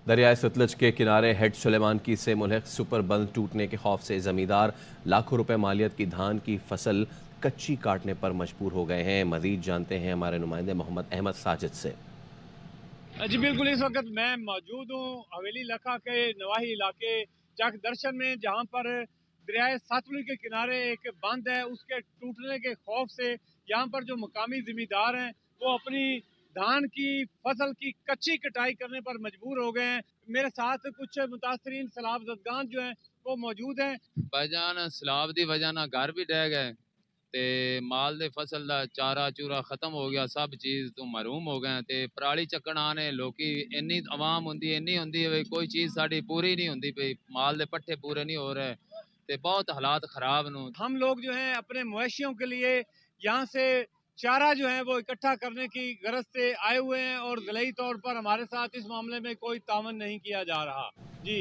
دریائے ستلج کے کنارے ہیڈ سلیمان کی سے ملحق سپر بند ٹوٹنے کے خوف سے زمیندار لاکھوں روپے مالیت کی دھان کی فصل کچی کاٹنے پر مجبور ہو گئے ہیں۔ مزید جانتے ہیں ہمارے نمائندے محمد احمد ساجد سے۔ جی بالکل، اس وقت میں موجود ہوں حویلی لکھا کے نواحی علاقے چک درشن میں، جہاں پر دریائے ستلج کے کنارے ایک بند ہے، اس کے ٹوٹنے کے خوف سے یہاں پر جو مقامی زمیندار ہیں وہ اپنی دھان کی فصل کی کچی کٹائی کرنے پر مجبور ہو گئے ہیں۔ میرے ساتھ کچھ متاثرین سیلاب زدگان جو ہیں وہ موجود ہیں۔ بھائی سیلاب دی وجہ نہ گھر بھی ڈہ گئے تے مال دے فصل دا چارہ چورا ختم ہو گیا، سب چیز تو محروم ہو گئے تے پرالی چکن آنے لوکی انی عوام ہوندی ہے کوئی چیز ساڈی پوری نہیں ہوندی پئی، مال دے پٹھے پورے نہیں ہو رہے تے بہت حالات خراب نو۔ ہم لوگ جو ہیں اپنے مویشیوں کے لیے یہاں سے چارہ جو ہے وہ اکٹھا کرنے کی غرض سے آئے ہوئے ہیں، اور ذیلی طور پر ہمارے ساتھ اس معاملے میں کوئی تعاون نہیں کیا جا رہا۔ جی